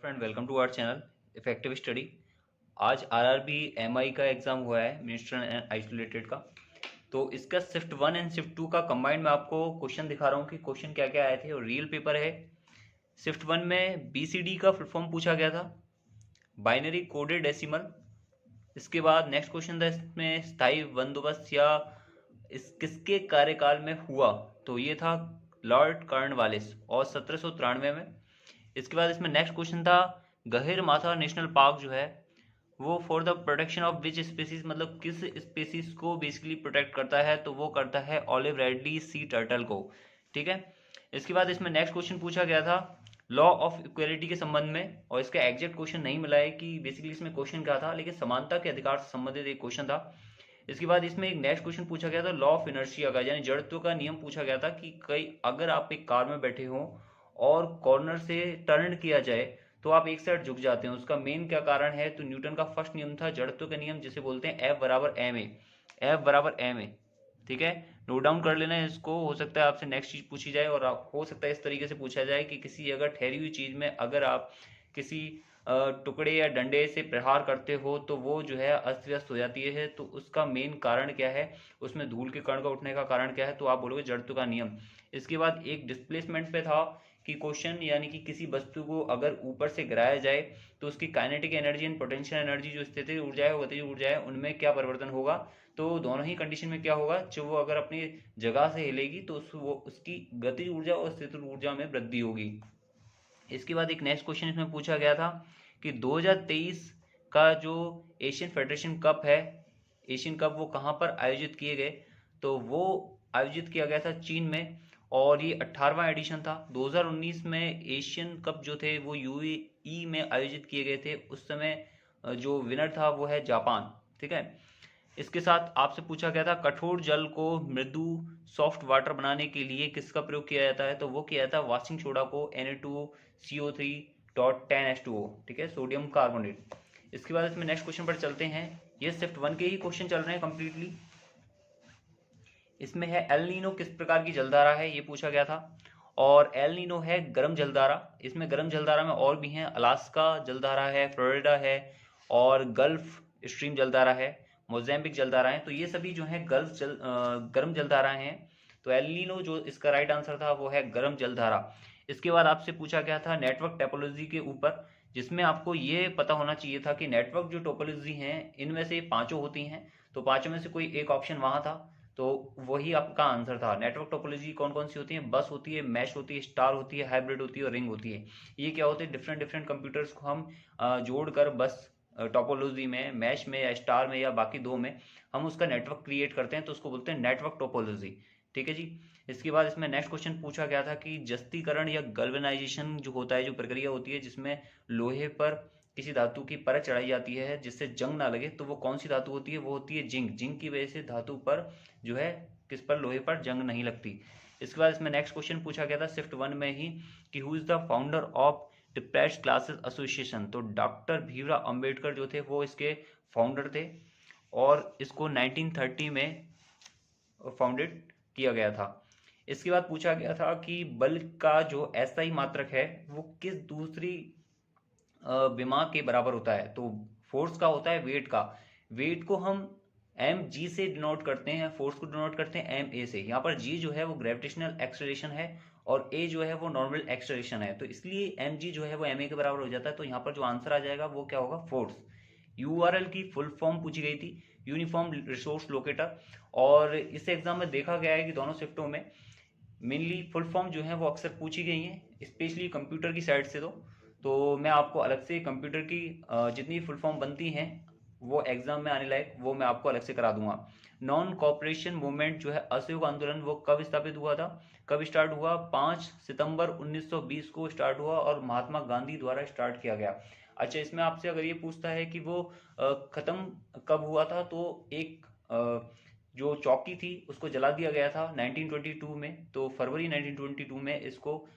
Friend, welcome to our channel effective study. आज RRB MI का exam हुआ है, मिनिस्टर एंड आइसोलेटेड का। तो इसका shift one and shift two का कंबाइंड मैं आपको क्वेश्चन दिखा रहा हूँ कि क्वेश्चन क्या क्या आए थे, और रियल पेपर है। शिफ्ट वन में बीसीडी का फुल फॉर्म पूछा गया था, बाइनरी कोडेड डेसिमल। इसके बाद नेक्स्ट क्वेश्चन था इसमें स्थायी बंदोबस्त या इस किसके कार्यकाल में हुआ, तो ये था लॉर्ड कॉर्नवालिस और 1793 में। इसके बाद इसमें नेक्स्ट क्वेश्चन था गहिर माथा नेशनल पार्क जो है वो for the protection of which species, मतलब किस स्पीसीज को बेसिकली प्रोटेक्ट करता है, तो वो करता है ऑलिव रेडली सी टर्टल को। ठीक है। इसके बाद इसमें नेक्स्ट क्वेश्चन पूछा गया था लॉ ऑफ इक्वलिटी के संबंध में, और इसका एग्जैक्ट क्वेश्चन नहीं मिला है कि बेसिकली इसमें क्वेश्चन क्या था, लेकिन समानता के अधिकार से संबंधित एक क्वेश्चन था। इसके बाद इसमें एक नेक्स्ट क्वेश्चन पूछा गया था लॉ ऑफ इनर्शिया का, यानी जड़त्व का नियम पूछा गया था कि कई अगर आप एक कार में बैठे हो और कॉर्नर से टर्न किया जाए तो आप एक साइड झुक जाते हैं, उसका मेन क्या कारण है, तो न्यूटन का फर्स्ट नियम था जड़त्व का नियम, जिसे बोलते हैं एफ बराबर एम ए। एफ बराबर एम ए। ठीक है, नोट डाउन कर लेना है इसको। हो सकता है आपसे नेक्स्ट चीज पूछी जाए, और हो सकता है इस तरीके से पूछा जाए कि किसी अगर ठहरी हुई चीज में अगर आप किसी टुकड़े या डंडे से प्रहार करते हो तो वो जो है अस्त व्यस्त हो जाती है, तो उसका मेन कारण क्या है, उसमें धूल के कण का उठने का कारण क्या है, तो आप बोलोगे जड़त्व का नियम। इसके बाद एक डिस्प्लेसमेंट पे था कि क्वेश्चन, यानी कि किसी वस्तु को अगर ऊपर से गिराया जाए तो उसकी kinetic energy and potential energy, जो स्थितिज ऊर्जा है, गतिज ऊर्जा है, उनमें क्या परिवर्तन होगा। तो दोनों ही कंडीशन में क्या होगा, जो वो अगर अपनी जगह से हिलेगी तो वो उसकी गतिज ऊर्जा और स्थितिज ऊर्जा में वृद्धि होगी। इसके बाद एक नेक्स्ट क्वेश्चन इसमें पूछा गया था कि 2023 का जो एशियन फेडरेशन कप है, एशियन कप वो कहाँ पर आयोजित किए गए, तो वो आयोजित किया गया था चीन में, और ये 18वां एडिशन था। 2019 में एशियन कप जो थे वो यूएई में आयोजित किए गए थे, उस समय जो विनर था वो है जापान। ठीक है। इसके साथ आपसे पूछा गया था कठोर जल को मृदु सॉफ्ट वाटर बनाने के लिए किसका प्रयोग किया जाता है, तो वो किया जाता है वाशिंग सोडा को, Na2CO3.10H2O। ठीक है, सोडियम कार्बोनेट। इसके बाद इसमें नेक्स्ट क्वेश्चन पर चलते हैं। ये शिफ्ट वन के ही क्वेश्चन चल रहे हैं कंप्लीटली। इसमें है एल नीनो किस प्रकार की जलधारा है, ये पूछा गया था। और एल नीनो है गर्म जलधारा। इसमें गर्म जलधारा में और भी हैं, अलास्का जलधारा है, फ्लोरिडा है, और गल्फ स्ट्रीम जलधारा है, मोज़ेम्बिक जलधारा है। तो ये सभी जो है गर्म जलधारा हैं। तो एल नीनो जो इसका राइट आंसर था वो है गर्म जलधारा। इसके बाद आपसे पूछा गया था नेटवर्क टोपोलॉजी के ऊपर, जिसमें आपको ये पता होना चाहिए था कि नेटवर्क जो टोपोलॉजी हैं इनमें से पांचों होती हैं, तो पांचों में से कोई एक ऑप्शन वहां था, तो वही आपका आंसर था। नेटवर्क टोपोलॉजी कौन कौन सी होती है, बस होती है, मैश होती है, स्टार होती है, हाइब्रिड होती है, और रिंग होती है। ये क्या होते हैं, डिफरेंट डिफरेंट कंप्यूटर्स को हम जोड़कर बस टोपोलॉजी में, मैश में या स्टार में या बाकी दो में हम उसका नेटवर्क क्रिएट करते हैं, तो उसको बोलते हैं नेटवर्क टोपोलॉजी। ठीक है जी। इसके बाद इसमें नेक्स्ट क्वेश्चन पूछा गया था कि जस्तीकरण या गल्वेनाइजेशन जो होता है, जो प्रक्रिया होती है जिसमें लोहे पर किसी धातु की परत चढ़ाई जाती है जिससे जंग ना लगे, तो वो कौन सी धातु होती है, वो होती है जिंक। जिंक की वजह से धातु पर जो है किस पर, लोहे पर जंग नहीं लगती। इसके बाद इसमें नेक्स्ट क्वेश्चन पूछा गया था शिफ्ट वन में ही कि who is the founder of depressed classes association, तो डॉक्टर भीमराव अंबेडकर जो थे वो इसके फाउंडर थे, और इसको 1930 में फाउंडेड किया गया था। इसके बाद पूछा गया था कि बल का जो एसआई मात्रक है वो किस दूसरी विमा के बराबर होता है, तो फोर्स का होता है वेट का। वेट को हम एम जी से डिनोट करते हैं, फोर्स को डिनोट करते हैं एम ए से। यहाँ पर जी जो है वो ग्रेविटेशनल एक्सेलरेशन है, और ए जो है वो नॉर्मल एक्सेलरेशन है, तो इसलिए एम जी जो है वो एम ए के बराबर हो जाता है। तो यहाँ पर जो आंसर आ जाएगा वो क्या होगा, फोर्स। यूआरएल की फुल फॉर्म पूछी गई थी, यूनिफॉर्म रिसोर्स लोकेटर, और इस एग्जाम में देखा गया है कि दोनों शिफ्टों में मेनली फुल फॉर्म जो है वो अक्सर पूछी गई हैं, स्पेशली कंप्यूटर की साइड से। तो मैं आपको अलग से कंप्यूटर की जितनी फुल फॉर्म बनती हैं वो एग्जाम में आने लायक, वो मैं आपको अलग से करा दूंगा। नॉन कॉपरेशन मूवमेंट जो है, असहयोग आंदोलन, वो कब स्थापित हुआ था, कब स्टार्ट हुआ, 5 सितंबर 1920 को स्टार्ट हुआ, और महात्मा गांधी द्वारा स्टार्ट किया गया। अच्छा, इसमें आपसे अगर ये पूछता है कि वो खत्म कब हुआ था, तो एक जो चौकी थी उसको जला दिया गया था 1922 में, तो फरवरी 1922 में इसको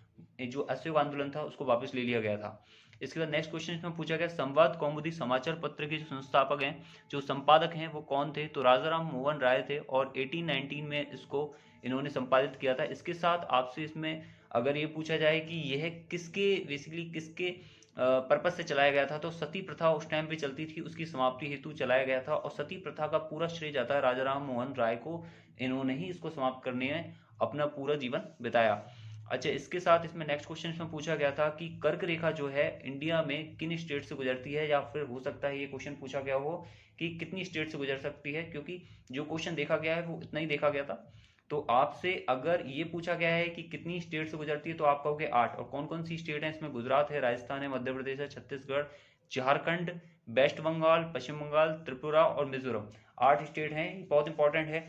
जो असहयोग आंदोलन था उसको वापस ले लिया गया था। इसके बाद नेक्स्ट क्वेश्चन इसमें पूछा गया संवाद कौमुदी समाचार पत्र के जो संस्थापक हैं, जो संपादक हैं, वो कौन थे, तो राजाराम मोहन राय थे, और 1819 में इसको इन्होंने संपादित किया था। इसके साथ आपसे इसमें अगर ये पूछा जाए कि यह किसके बेसिकली किसके पर्पस से चलाया गया था। तो सती प्रथा उस टाइम पे चलती थी, उसकी समाप्ति हेतु चलाया गया था और सती प्रथा का पूरा श्रेय जाता है राजा राम मोहन राय को। इन्होंने ही इसको समाप्त करने में अपना पूरा जीवन बिताया। अच्छा, इसके साथ इसमें नेक्स्ट क्वेश्चन इसमें पूछा गया था कि कर्क रेखा जो है इंडिया में किन स्टेट से गुजरती है, या फिर हो सकता है ये क्वेश्चन पूछा गया हो कि कितनी स्टेट से गुजर सकती है, क्योंकि जो क्वेश्चन देखा गया है वो इतना ही देखा गया था। तो आपसे अगर ये पूछा गया है कि कितनी स्टेट से गुजरती है तो आप कहोगे 8। और कौन कौन सी स्टेट है इसमें? गुजरात है, राजस्थान है, मध्य प्रदेश है, छत्तीसगढ़, झारखंड, वेस्ट बंगाल, पश्चिम बंगाल, त्रिपुरा और मिजोरम। 8 स्टेट हैं, बहुत इंपॉर्टेंट है।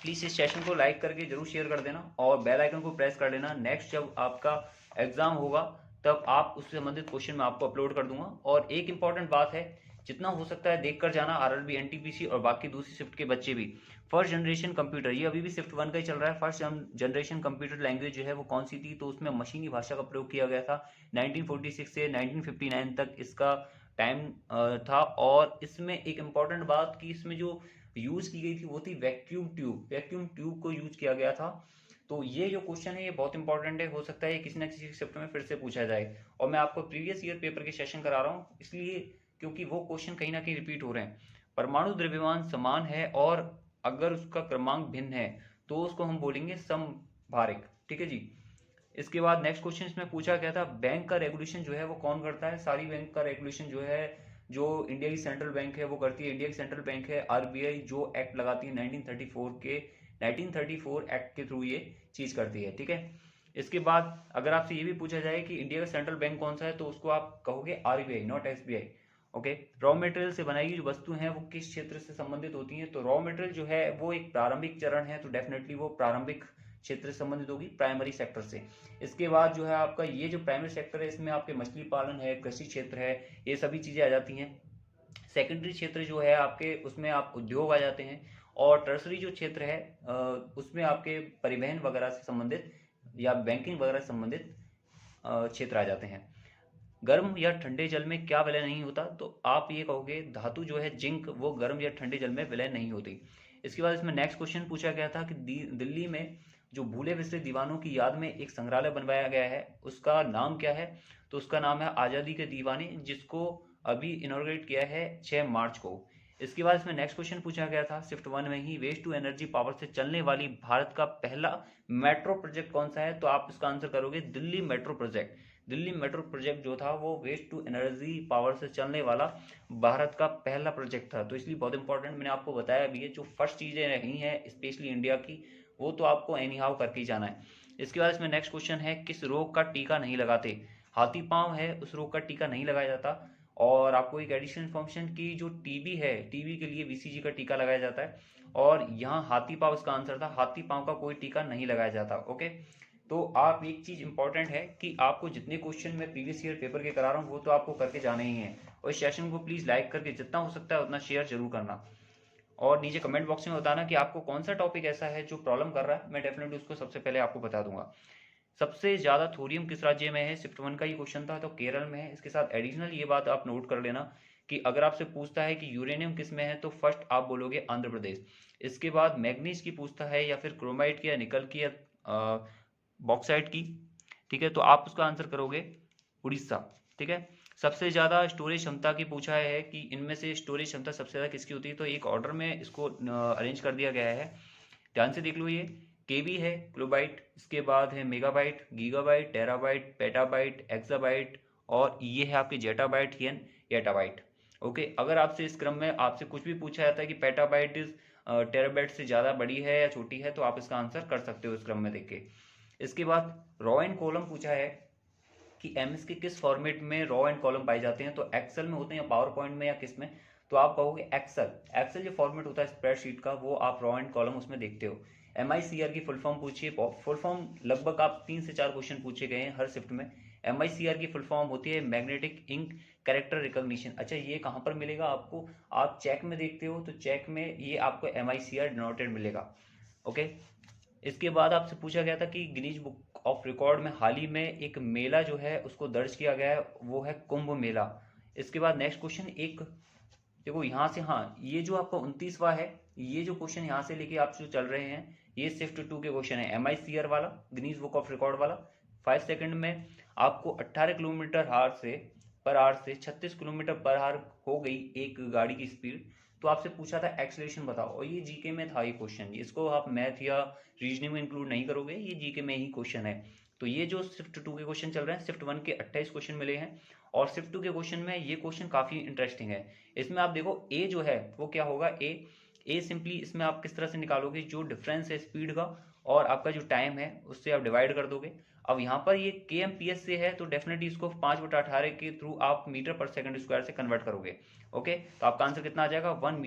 प्लीज इस सेशन को लाइक करके जरूर शेयर कर देना और बेल आइकन को प्रेस कर लेना। नेक्स्ट जब आपका एग्जाम होगा तब आप उससे संबंधित क्वेश्चन मैं आपको अपलोड कर दूंगा। और एक इंपॉर्टेंट बात है, जितना हो सकता है देख कर जाना, आरआरबी, एनटीपीसी और बाकी दूसरी शिफ्ट के बच्चे भी। फर्स्ट जनरेशन कंप्यूटर, ये अभी भी शिफ्ट 1 का ही चल रहा है। फर्स्ट जनरेशन कंप्यूटर लैंग्वेज जो है वो कौन सी थी? तो उसमें मशीनी भाषा का प्रयोग किया गया था। 1946 से 1959 तक इसका टाइम था। और इसमें एक इंपॉर्टेंट बात कि इसमें जो यूज की गई थी वो थी वैक्यूम ट्यूब। वैक्यूम ट्यूब को यूज किया गया था। तो ये जो क्वेश्चन है ये बहुत इंपॉर्टेंट है, हो सकता है किसी न किसी शिफ्ट में फिर से पूछा जाए। और मैं आपको प्रीवियस ईयर पेपर के सेशन करा रहा हूँ इसलिए क्योंकि वो क्वेश्चन कहीं ना कहीं रिपीट हो रहे हैं। परमाणु द्रव्यमान समान है और अगर उसका क्रमांक भिन्न है तो उसको हम बोलेंगे समभारिक। ठीक है जी। इसके बाद नेक्स्ट क्वेश्चन इसमें पूछा गया था बैंक का रेगुलेशन जो है वो कौन करता है? सारी बैंक का रेगुलेशन जो है जो इंडिया की सेंट्रल बैंक है वो करती है। इंडिया की सेंट्रल बैंक है आरबीआई, जो एक्ट लगाती है 1934 एक्ट के थ्रू ये चीज करती है। ठीक है। इसके बाद अगर आपसे ये भी पूछा जाए कि इंडिया का सेंट्रल बैंक कौन सा है तो उसको आप कहोगे RBI, not SBI. Okay. Raw material से बनाई गई जो वस्तु हैं वो किस क्षेत्र से संबंधित होती हैं? तो रॉ मटेरियल जो है वो एक प्रारंभिक चरण है, तो डेफिनेटली वो प्रारंभिक क्षेत्र से संबंधित होगी, प्राइमरी सेक्टर से। इसके बाद जो है आपका ये जो प्राइमरी सेक्टर है इसमें आपके मछली पालन है, कृषि क्षेत्र है, ये सभी चीजें आ जाती हैं। सेकेंडरी क्षेत्र जो है आपके उसमें आप उद्योग आ जाते हैं। और टर्सरी जो क्षेत्र है उसमें आपके परिवहन वगैरह से संबंधित या बैंकिंग वगैरह से संबंधित क्षेत्र आ जाते हैं। गर्म या ठंडे जल में क्या विलय नहीं होता? तो आप ये कहोगे धातु जो है जिंक वो गर्म या ठंडे जल में विलय नहीं होती। इसके बाद इसमें नेक्स्ट क्वेश्चन पूछा गया था कि दिल्ली में जो भूले बिसरे दीवानों की याद में एक संग्रहालय बनवाया गया है उसका नाम क्या है? तो उसका नाम है आज़ादी के दीवाने, जिसको अभी इनॉग्रेट किया है 6 मार्च को। इसके बाद इसमें नेक्स्ट क्वेश्चन पूछा गया था शिफ्ट 1 में ही, वेस्ट टू एनर्जी पावर से चलने वाली भारत का पहला मेट्रो प्रोजेक्ट कौन सा है? तो आप इसका आंसर करोगे Delhi metro project. Delhi metro project जो था वो वेस्ट टू एनर्जी पावर से चलने वाला भारत का पहला प्रोजेक्ट था। तो इसलिए बहुत इंपॉर्टेंट, मैंने आपको बताया भी है, जो फर्स्ट चीजें रही हैं स्पेशली इंडिया की वो तो आपको एनी हाउ करके ही जाना है। इसके बाद इसमें नेक्स्ट क्वेश्चन है किस रोग का टीका नहीं लगाते? हाथी पांव है उस रोग का टीका नहीं लगाया जाता। और आपको एक एडिशनल इन्फॉर्मेशन की जो टीबी है, टीबी के लिए बीसीजी का टीका लगाया जाता है। और यहाँ हाथी पांव इसका आंसर था, हाथी पांव का कोई टीका नहीं लगाया जाता। ओके। तो आप एक चीज इंपॉर्टेंट है कि आपको जितने क्वेश्चन मैं प्रीवियस ईयर पेपर के करा रहा हूँ वो तो आपको करके जाने ही है। और इस सेशन को प्लीज लाइक करके जितना हो सकता है उतना शेयर जरूर करना। और नीचे कमेंट बॉक्स में बताना कि आपको कौन सा टॉपिक ऐसा है जो प्रॉब्लम कर रहा है, मैं डेफिनेटली उसको सबसे पहले आपको बता दूंगा। सबसे ज्यादा थोरियम किस राज्य में है? शिफ्ट 1 का ये क्वेश्चन था तो केरल में है। इसके साथ एडिशनल ये बात आप नोट कर लेना कि अगर आपसे पूछता है कि यूरेनियम किस में है तो फर्स्ट आप बोलोगे आंध्र प्रदेश। इसके बाद मैग्नीज की पूछता है या फिर क्रोमाइट की या निकल की या बॉक्साइट की, ठीक है, तो आप उसका आंसर करोगे उड़ीसा। ठीक है। सबसे ज्यादा स्टोरेज क्षमता की पूछा है कि इनमें से स्टोरेज क्षमता सबसे ज्यादा किसकी होती है? तो एक ऑर्डर में इसको अरेंज कर दिया गया है, ध्यान से देख लो। ये केबी है, किलोबाइट, इसके बाद है megabyte, gigabyte, terabyte, petabyte, exabyte और ये है आपके जेटाबाइट हियन एटाबाइट। ओके। अगर आपसे इस क्रम में आपसे कुछ भी पूछा जाता है कि पेटाबाइट इज टेराबाइट से ज्यादा बड़ी है या छोटी है तो आप इसका आंसर कर सकते हो इस क्रम में देख के। इसके बाद रॉ एंड कॉलम पूछा है कि एमएस के किस फॉर्मेट में रॉ एंड कॉलम पाए जाते हैं? तो एक्सेल में होते हैं या पावर पॉइंट में या किस में? तो आप कहोगे एक्सेल। एक्सेल जो फॉर्मेट होता है स्प्रेडशीट का वो आप रॉ एंड कॉलम उसमें देखते हो। एमआईसीआर की फुल फॉर्म पूछिए, फुल फॉर्म लगभग आप 3 से 4 क्वेश्चन पूछे गए हैं हर शिफ्ट में। एमआईसीआर की फुल फॉर्म होती है मैग्नेटिक इंक कैरेक्टर रिकॉग्निशन। अच्छा, ये कहाँ पर मिलेगा आपको? आप चेक में देखते हो तो चेक में ये आपको एमआईसीआर डिनोटेड मिलेगा। ओके। इसके बाद आपसे पूछा गया था कि गिनीज बुक ऑफ रिकॉर्ड में हाल ही में एक मेला जो है उसको दर्ज किया गया है, वो है कुंभ मेला। इसके बाद नेक्स्ट क्वेश्चन एक देखो यहाँ से, हाँ, ये जो आपका 29वां है, ये जो क्वेश्चन यहाँ से लेके आप जो चल रहे हैं ये शिफ्ट 2 के क्वेश्चन है, एमआईसीआर वाला, गिनीज बुक ऑफ रिकॉर्ड वाला। 5 सेकंड में आपको 18 किलोमीटर पर आवर से 36 किलोमीटर पर आवर हो गई एक गाड़ी की स्पीड, तो आपसे पूछा था एक्सेलरेशन बताओ, और ये जीके में था ये क्वेश्चन। इसको आप मैथ या रीजनिंग में इंक्लूड नहीं करोगे, ये जीके में ही क्वेश्चन है। तो ये जो शिफ्ट 2 के क्वेश्चन चल रहे हैं, शिफ्ट 1 के 28 क्वेश्चन मिले हैं, और शिफ्ट 2 के क्वेश्चन में ये क्वेश्चन काफ़ी इंटरेस्टिंग है। इसमें आप देखो ए जो है वो क्या होगा, ए सिंपली इसमें आप किस तरह से निकालोगे, जो डिफरेंस है स्पीड का और आपका जो टाइम है उससे आप डिवाइड कर दोगे। अब यहाँ पर ये kmph से है तो डेफिनेटली इसको 5/18 के थ्रू आप मीटर पर सेकंड स्क्वायर से कन्वर्ट करोगे। ओके, तो आपका आंसर कितना आ जाएगा, 1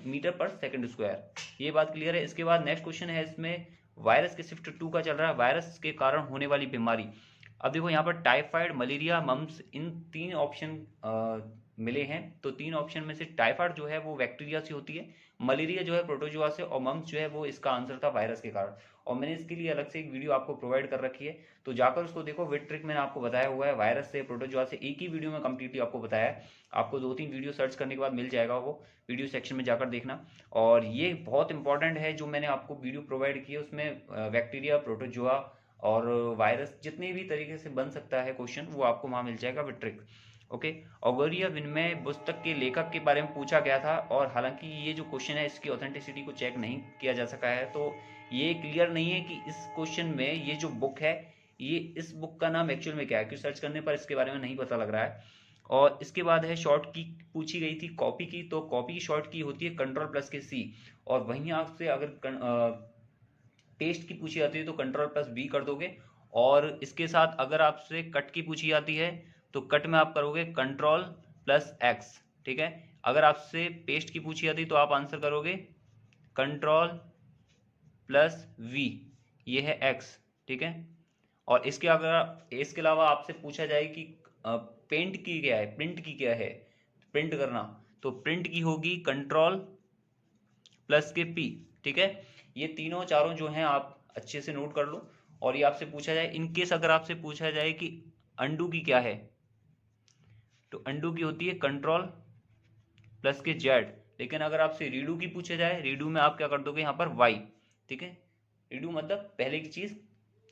मीटर पर सेकंड स्क्वायर। ये बात क्लियर है। इसके बाद नेक्स्ट क्वेश्चन है, इसमें वायरस के शिफ्ट 2 का चल रहा है, वायरस के कारण होने वाली बीमारी। अब देखो यहाँ पर टाइफाइड, मलेरिया, मम्स, इन 3 ऑप्शन मिले हैं। तो 3 ऑप्शन में से टाइफाइड जो है वो बैक्टीरिया से होती है, मलेरिया जो है प्रोटोजोआ से, और मम्स जो है वो इसका आंसर था वायरस के कारण। और मैंने इसके लिए अलग से एक वीडियो आपको प्रोवाइड कर रखी है, तो जाकर उसको देखो। विद ट्रिक मैंने आपको बताया हुआ है, वायरस से, प्रोटोजोआ से, एक ही वीडियो में कंप्लीटली आपको बताया है। आपको 2-3 वीडियो सर्च करने के बाद मिल जाएगा, वो वीडियो सेक्शन में जाकर देखना। और ये बहुत इंपॉर्टेंट है जो मैंने आपको वीडियो प्रोवाइड की है, उसमें बैक्टीरिया, प्रोटोजोआ और वायरस जितने भी तरीके से बन सकता है क्वेश्चन, वो आपको वहाँ मिल जाएगा विद ट्रिक। ओके, ऑगोरिया विनिमय पुस्तक के लेखक के बारे में पूछा गया था, और हालांकि ये जो क्वेश्चन है इसकी ऑथेंटिसिटी को चेक नहीं किया जा सका है, तो ये क्लियर नहीं है कि इस क्वेश्चन में ये जो बुक है, ये इस बुक का नाम एक्चुअल में क्या है, क्योंकि सर्च करने पर इसके बारे में नहीं पता लग रहा है। और इसके बाद है शॉर्ट की पूछी गई थी, कॉपी की, तो कॉपी की शॉर्ट की होती है कंट्रोल प्लस के सी, और वहीं आपसे अगर पेस्ट की पूछी जाती है तो कंट्रोल प्लस बी कर दोगे। और इसके साथ अगर आपसे कट की पूछी जाती है तो कट में आप करोगे कंट्रोल प्लस एक्स, ठीक है। अगर आपसे पेस्ट की पूछी जाती है तो आप आंसर करोगे कंट्रोल प्लस वी, ये है एक्स, ठीक है। और इसके अलावा आपसे पूछा जाए कि पेंट की क्या है, प्रिंट की क्या है, प्रिंट करना, तो प्रिंट की होगी कंट्रोल प्लस के पी, ठीक है। ये तीनों चारों जो हैं आप अच्छे से नोट कर लो। और ये आपसे पूछा जाए, इनकेस अगर आपसे पूछा जाए कि अंडू की क्या है, तो अंडू की होती है कंट्रोल प्लस के जेड। लेकिन अगर आपसे रीडू की पूछा जाए, रीडू में आप क्या कर दोगे यहाँ पर वाई, ठीक है। रीडू मतलब पहले की चीज,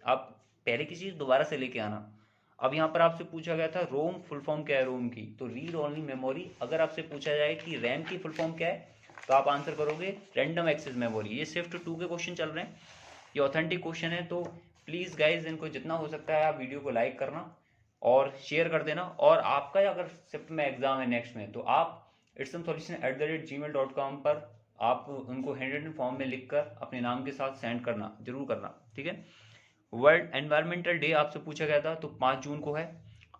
आप पहले की चीज दोबारा से लेके आना। अब यहाँ पर आपसे पूछा गया था रोम फुल फॉर्म क्या है रोम की, तो रीड ओनली मेमोरी। अगर आपसे पूछा जाए कि रैम की फुल फॉर्म क्या है, तो आप आंसर करोगे रैंडम एक्सेस मेमोरी। ये शिफ्ट 2 के क्वेश्चन चल रहे हैं, ये ऑथेंटिक क्वेश्चन है। तो प्लीज़ गाइज, इनको जितना हो सकता है आप वीडियो को लाइक करना और शेयर कर देना। और आपका अगर शिफ्ट में एग्जाम है नेक्स्ट में, तो आप itsomsolution@gmail.com पर आप उनको हैंड रिटन फॉर्म में लिखकर अपने नाम के साथ सेंड करना, जरूर करना, ठीक है। वर्ल्ड एनवायरमेंटल डे आपसे पूछा गया था, तो 5 जून को है।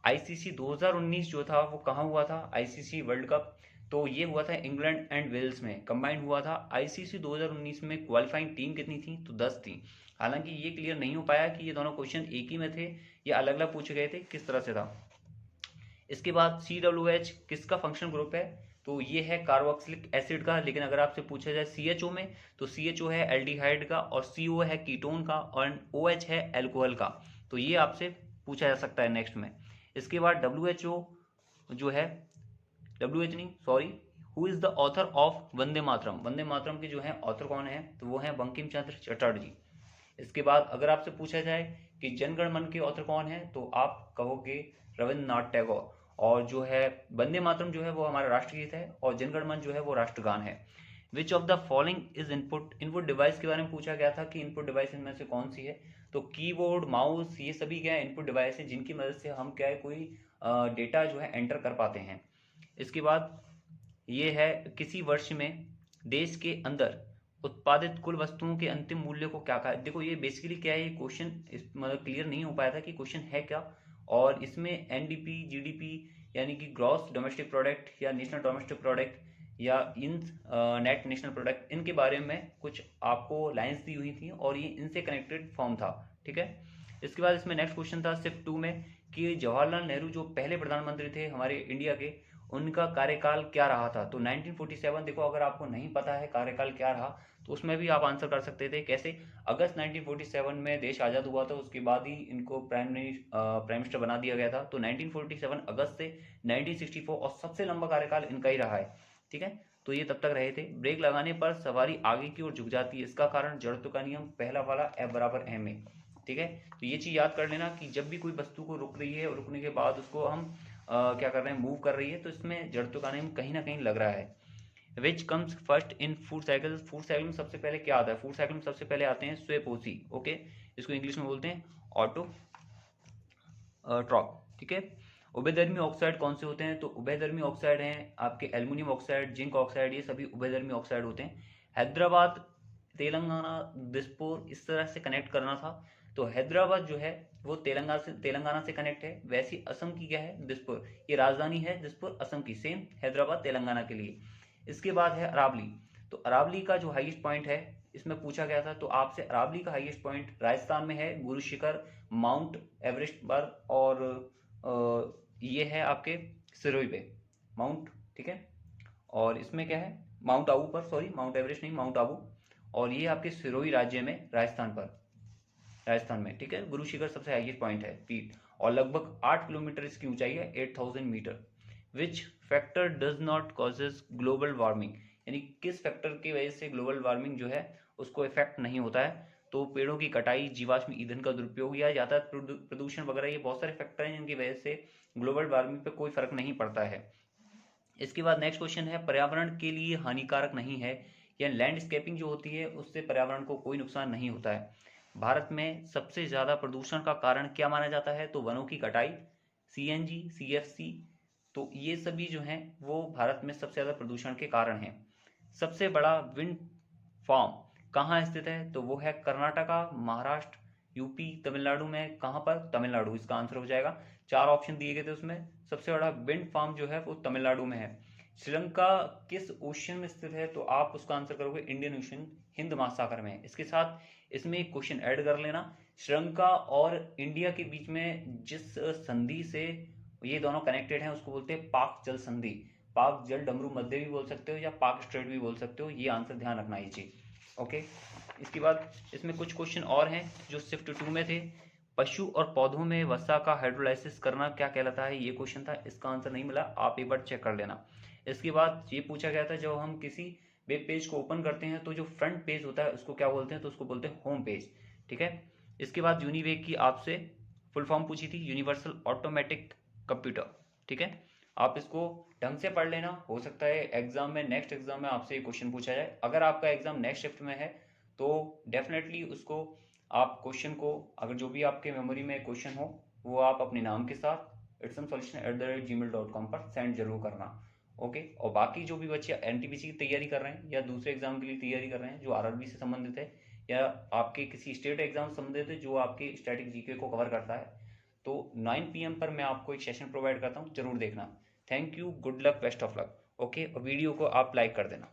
आईसीसी 2019 जो था वो कहाँ हुआ था, आईसीसी वर्ल्ड कप, तो ये हुआ था इंग्लैंड एंड वेल्स में कंबाइंड हुआ था। आईसीसी 2019 में क्वालिफाइंग टीम कितनी थी, तो 10 थी। हालांकि ये क्लियर नहीं हो पाया कि ये दोनों क्वेश्चन एक ही में थे या अलग अलग पूछे गए थे, किस तरह से था। इसके बाद COOH किसका फंक्शन ग्रुप है, तो ये है कार्बोक्सिलिक एसिड का। लेकिन अगर आपसे पूछा जाए CHO में, तो CHO है एल्डिहाइड का, और CO है कीटोन का, और OH है एल्कोहल का। तो ये आपसे पूछा जा सकता है नेक्स्ट में। इसके बाद WHO जो है, WHO नहीं sorry, who is the author of Vande Mataram, Vande Mataram के जो है ऑथर कौन है, तो वो है बंकिम चंद्र चटर्जी। इसके बाद अगर आपसे पूछा जाए कि जनगण मन के ऑथर कौन है, तो आप कहोगे रविंद्रनाथ टैगोर। और जो है वंदे मातरम जो है वो हमारा राष्ट्रगीत है, और जनगण मन जो है वो राष्ट्रगान है। Which of the following is input device के बारे में पूछा गया था कि इनपुट डिवाइस इनमें से कौन सी है, तो कीबोर्ड, माउस, ये सभी क्या है इनपुट डिवाइस है, जिनकी मदद से हम क्या है कोई डेटा जो है एंटर कर पाते हैं। इसके बाद ये है किसी वर्ष में देश के अंदर उत्पादित कुल वस्तुओं के अंतिम मूल्य को क्या कहा। देखो ये बेसिकली क्या है, ये क्वेश्चन मतलब क्लियर नहीं हो पाया था कि क्वेश्चन है क्या, और इसमें NDP, GDP यानी कि ग्रॉस डोमेस्टिक प्रोडक्ट या नेशनल डोमेस्टिक प्रोडक्ट या इन नेट नेशनल प्रोडक्ट, इनके बारे में कुछ आपको लाइंस दी हुई थी, और ये इनसे कनेक्टेड फॉर्म था, ठीक है। इसके बाद इसमें नेक्स्ट क्वेश्चन था शिफ्ट 2 में कि जवाहरलाल नेहरू जो पहले प्रधानमंत्री थे हमारे इंडिया के, उनका कार्यकाल क्या रहा था, तो 1947। देखो अगर आपको नहीं पता है कार्यकाल क्या रहा, तो उसमें भी आप आंसर कर सकते थे। कैसे, अगस्त 1947 में देश आज़ाद हुआ था, उसके बाद ही इनको प्राइम मिनिस्टर बना दिया गया था। तो 1947 अगस्त से 1964, और सबसे लंबा कार्यकाल इनका ही रहा है, ठीक है। तो ये तब तक रहे थे। ब्रेक लगाने पर सवारी आगे की ओर झुक जाती है, इसका कारण जड़त्व का नियम, पहला वाला F = ma। ठीक है। तो ये चीज़ याद कर लेना कि जब भी कोई वस्तु को रुक रही है और रुकने के बाद उसको हम क्या कर रहे हैं, मूव कर रही है, तो इसमें जड़त्व का नेम कहीं ना कहीं लग रहा है। Which comes first in food cycle, food cycle में सबसे पहले क्या आता है, फूड साइकिल में सबसे पहले आते हैं स्वेपोसी, ओके, इसको इंग्लिश में बोलते हैं ऑटो ट्रॉप, ठीक है। उभयधर्मी ऑक्साइड कौन से होते हैं, तो उभयधर्मी ऑक्साइड हैं आपके एल्युमिनियम ऑक्साइड, जिंक ऑक्साइड, ये सभी उभयधर्मी ऑक्साइड होते हैं। हैदराबाद, तेलंगाना, दिसपुर, इस तरह से कनेक्ट करना था, तो हैदराबाद जो है वो तेलंगाना से कनेक्ट है। वैसी असम की क्या है, दिसपुर, ये राजधानी है दिसपुर असम की, सेम हैदराबाद तेलंगाना के लिए। इसके बाद है अरावली, तो अरावली का जो हाईएस्ट पॉइंट है इसमें पूछा गया था, तो आपसे अरावली का हाईएस्ट पॉइंट राजस्थान में है, गुरु शिखर, माउंट एवरेस्ट पर, और ये है आपके सिरोही पे माउंट, ठीक है। और इसमें क्या है, माउंट आबू पर, सॉरी माउंट एवरेस्ट नहीं, माउंट आबू, और ये आपके सिरोही राज्य में, राजस्थान में, ठीक है। गुरु शिखर सबसे हाईएस्ट पॉइंट है, पीक, और लगभग 8 किलोमीटर इसकी ऊंचाई है, 8000 metre. Which factor does not causes global warming, यानी किस फैक्टर की वजह से ग्लोबल वार्मिंग जो है उसको इफेक्ट नहीं होता है, तो पेड़ों की कटाई, जीवाश्म ईंधन का दुरुपयोग या यातायात प्रदूषण वगैरह, ये बहुत सारे फैक्टर हैं जिनकी वजह से ग्लोबल वार्मिंग पे कोई फर्क नहीं पड़ता है। इसके बाद नेक्स्ट क्वेश्चन है, पर्यावरण के लिए हानिकारक नहीं है, या लैंडस्केपिंग जो होती है उससे पर्यावरण को कोई नुकसान नहीं होता है। भारत में सबसे ज्यादा प्रदूषण का कारण क्या माना जाता है, तो वनों की कटाई, सीएनजी, सीएफसी, तो ये सभी जो हैं वो भारत में सबसे ज्यादा प्रदूषण के कारण हैं। सबसे बड़ा विंड फार्म कहाँ स्थित है, तो वो है कर्नाटका, महाराष्ट्र, यूपी, तमिलनाडु में। कहाँ पर, तमिलनाडु, इसका आंसर हो जाएगा। 4 ऑप्शन दिए गए थे उसमें, सबसे बड़ा विंड फार्म जो है वो तमिलनाडु में है। श्रीलंका किस ओशन में स्थित है, तो आप उसका आंसर करोगे इंडियन ओशन, हिंद महासागर में। इसके साथ इसमें एक क्वेश्चन ऐड कर लेना, श्रीलंका और इंडिया के बीच में जिस संधि से ये दोनों कनेक्टेड हैं उसको बोलते हैं पाक जल संधि, पाक जल डमरू मध्य भी बोल सकते हो या पाक स्ट्रेट भी बोल सकते हो, ये आंसर ध्यान रखना ये चीज, ओके। इसके बाद इसमें कुछ क्वेश्चन और हैं जो शिफ्ट 2 में थे। पशु और पौधों में वसा का हाइड्रोलाइसिस करना क्या कहलाता है, ये क्वेश्चन था, इसका आंसर नहीं मिला, आप एक बार चेक कर लेना। इसके बाद ये पूछा गया था, जब हम किसी वेब पेज को ओपन करते हैं तो जो फ्रंट पेज होता है उसको क्या बोलते हैं, तो उसको बोलते हैं होम पेज, ठीक है। इसके बाद यूनिवेक की आपसे फुल फॉर्म पूछी थी, यूनिवर्सल ऑटोमेटिक कंप्यूटर, ठीक है। आप इसको ढंग से पढ़ लेना, हो सकता है एग्जाम में, नेक्स्ट एग्जाम में आपसे क्वेश्चन पूछा जाए। अगर आपका एग्जाम नेक्स्ट शिफ्ट में है तो डेफिनेटली उसको आप क्वेश्चन को, अगर जो भी आपके मेमोरी में क्वेश्चन हो वो आप अपने नाम के साथ itsomsolution@gmail.com पर सेंड जरूर करना, ओके। और बाकी जो भी बच्चे एनटीपीसी की तैयारी कर रहे हैं या दूसरे एग्जाम के लिए तैयारी कर रहे हैं जो आरआरबी से संबंधित है या आपके किसी स्टेट एग्जाम से संबंधित है जो आपके स्टैटिक जीके को कवर करता है, तो 9 PM पर मैं आपको एक सेशन प्रोवाइड करता हूँ, जरूर देखना। Thank you, good luck, best of luck, okay. और वीडियो को आप लाइक कर देना।